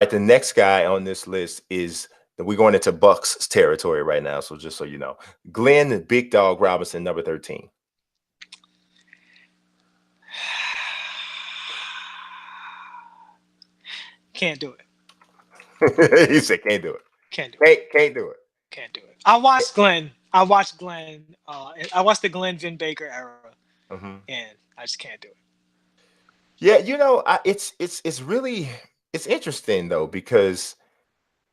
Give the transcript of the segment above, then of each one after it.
right, the next guy on this list is we're going into Bucks territory right now. So just so you know, Glenn Big Dog Robinson, number 13. Can't do it. He said can't do it. Can't do it. Can't do it. Can't do it. I watched Glenn. I watched Glenn. I watched the Glenn Vin Baker era, Mhm. and I just can't do it. Yeah, it's really it's interesting though because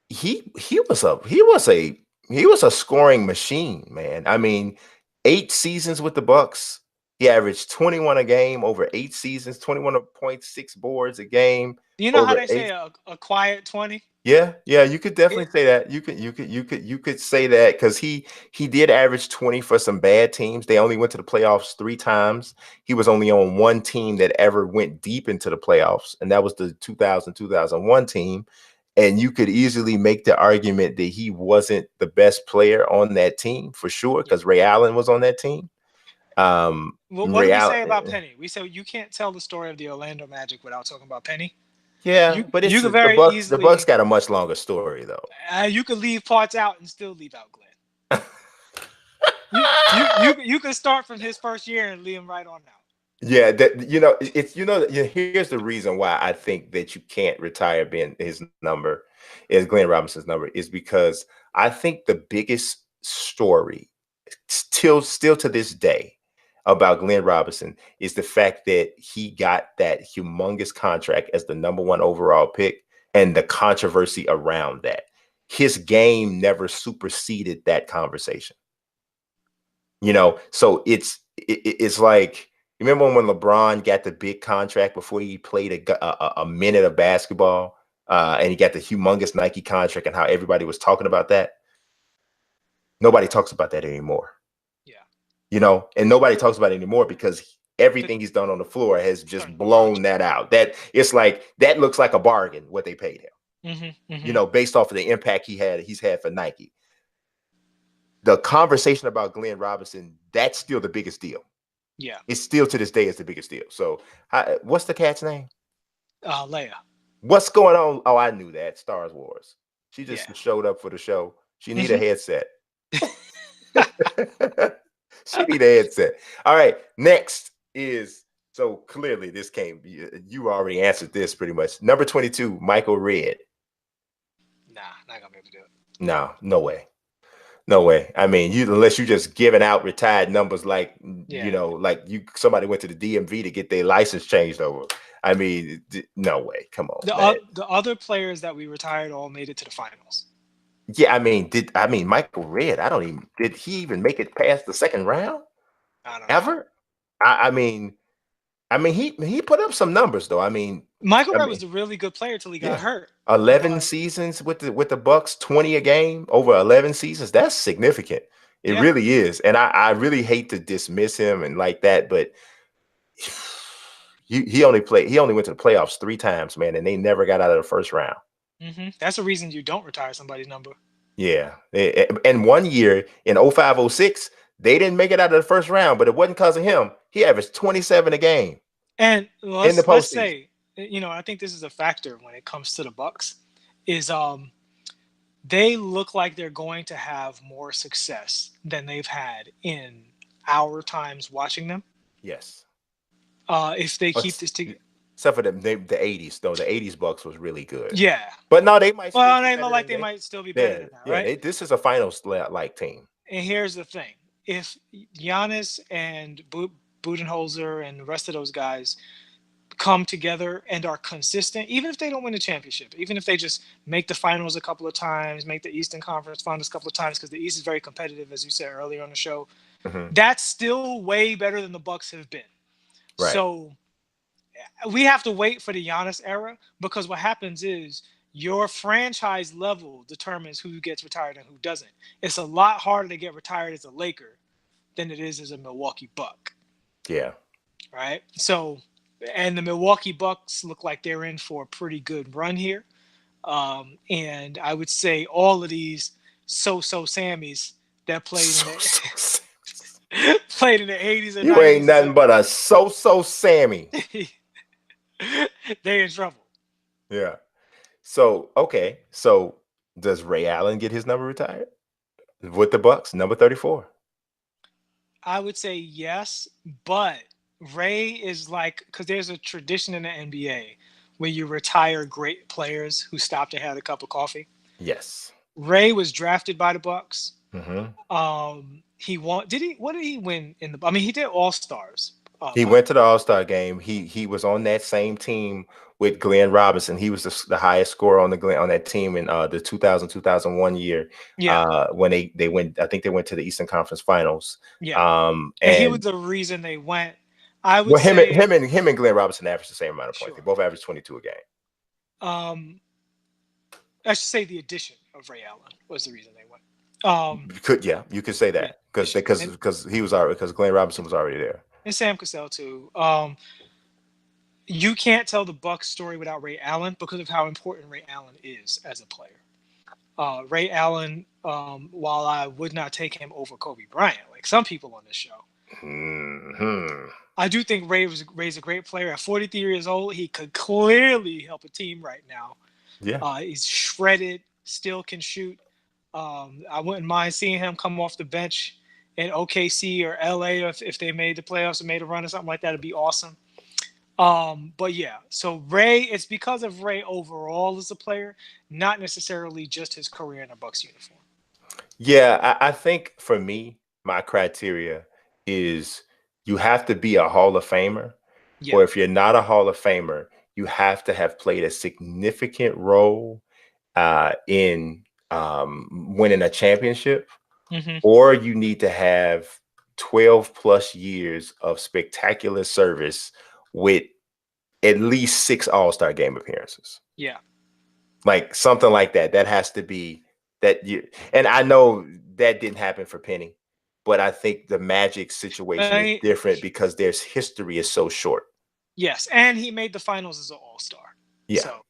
he was a scoring machine, man. I mean, 8 seasons with the Bucks. He averaged 21 a game over 8 seasons, 21.6 boards a game You know how over they say eight. a quiet 20? Yeah, you could It, definitely say that. You could say that because he did average 20 for some bad teams. They only went to the playoffs 3 times. He was only on one team that ever went deep into the playoffs, and that was the 2000-2001 team. And you could easily make the argument that he wasn't the best player on that team for sure, yeah. because Ray Allen was on that team. What do Ray we Allen, say about Penny? We say you can't tell the story of the Orlando Magic without talking about Penny. yeah, You but you it's could the very Bucks. The Bucks easily got a much longer story though. you could leave parts out and still leave out Glenn. You could start from his first year and leave him right on out. Yeah, that here's the reason why I think that you can't retire Ben his number is Glenn Robinson's number is because I think the biggest story still to this day about Glenn Robinson is the fact that he got that humongous contract as the number one overall pick and the controversy around that. His game never superseded that conversation. So it's like remember when LeBron got the big contract before he played a minute of basketball, and he got the humongous Nike contract and how everybody was talking about that. Nobody talks about that anymore. Yeah. And nobody talks about it anymore because The, everything he's done on the floor has just Turned blown large. that out. That it's like that looks like a bargain what they paid him. Mm-hmm. Based off of the impact he's had for Nike. The conversation about Glenn Robinson, that's still the biggest deal. Yeah. It's still to this day is the biggest deal. So, what's the cat's name? Leia. What's going on? Oh, I knew that. Star Wars. She Yeah. just showed up for the show. She need a Mm-hmm. headset. She need a headset. All right. Next is so clearly this came. You already answered this pretty much. Number 22, Michael Redd. Nah, not gonna be able to do it. No way. No way. I mean, unless you just giving out retired numbers like Yeah. like somebody went to the DMV to get their license changed over. I mean, no way. Come on, man. The other players that we retired all made it to the finals. Yeah, I mean Michael Redd? Did he even make it past the second round I don't know. ever? I mean, he put up some numbers though. I mean, Michael I Redd mean, was a really good player till he got yeah. hurt. 11 But seasons with the Bucks, 20 a game over 11 seasons. That's significant. It yeah, really is. And I really hate to dismiss him and like that, but he only went to the playoffs 3 times, man, and they never got out of the first round. that's the reason you don't retire somebody's number. Yeah. And one year in 05-06, they didn't make it out of the first round, but it wasn't because of him. He averaged 27 a game And in the let's postseason. say, I think this is a factor when it comes to the Bucks, is they look like they're going to have more success than they've had in our times watching them. Yes. If they keep Ex- this together. Except for the 80s, though. The 80s Bucks was really good. Yeah. But no, they might still Well, be they look better like than they they. might still be better Yeah, than that, yeah. right? This is a finals like team. And here's the thing: if Giannis and Budenholzer and the rest of those guys come together and are consistent, even if they don't win the championship, even if they just make the finals a couple of times, make the Eastern Conference Finals a couple of times, because the East is very competitive, as you said earlier on the show, Hmm. that's still way better than the Bucks have been. Right. So we have to wait for the Giannis era because what happens is your franchise level determines who gets retired and who doesn't. It's a lot harder to get retired as a Laker than it is as a Milwaukee Buck, Yeah. right? So, and the Milwaukee Bucks look like they're in for a pretty good run here. And I would say all of these so-so Sammys that played in the played in the 80s and You ain't 90s, nothing but a so Sammy. they in trouble. Yeah. So okay, so does Ray Allen get his number retired with the Bucks, number 34? I would say yes, but Ray is like, because there's a tradition in the NBA where you retire great players who stop to have a cup of coffee. Yes. Ray was drafted by the Bucks. Hmm. He won. Did he? What did he win in the? I mean, he did All Stars. He By went to the All-Star game. He was on that same team with Glenn Robinson. He was the highest scorer on that team in the 2000-2001 year yeah, when they went. I think they went to the Eastern Conference Finals. yeah, and he was And the reason they went. I would well, say him and Glenn Robinson averaged the same amount of points. They sure. both averaged 22 a game. Um, I should say the addition of Ray Allen was the reason they went. Um, You could say yeah, that because addition. he was already because Glenn Robinson was already there. And Sam Cassell too. You can't tell the Bucks story without Ray Allen because of how important Ray Allen is as a player. Ray Allen, while I would not take him over Kobe Bryant, like some people on this show, Hmm. I do think Ray's a great player. At 43 years old, he could clearly help a team right now. Yeah. He's shredded, still can shoot. I wouldn't mind seeing him come off the bench in OKC or LA if they made the playoffs and made a run or something like that. It'd be awesome. But yeah, so Ray, it's because of Ray overall as a player, not necessarily just his career in a Bucks uniform. Yeah, I think for me, my criteria is you have to be a Hall of Famer, Yeah. or if you're not a Hall of Famer, you have to have played a significant role in winning a championship, Mm-hmm. or you need to have 12 plus years of spectacular service with at least 6 All-Star game appearances. Yeah. Like something like that. That has to be that you, and I know that didn't happen for Penny, but I think the Magic situation is different because their history is so short. Yes, and he made the finals as an all-star. Yeah. So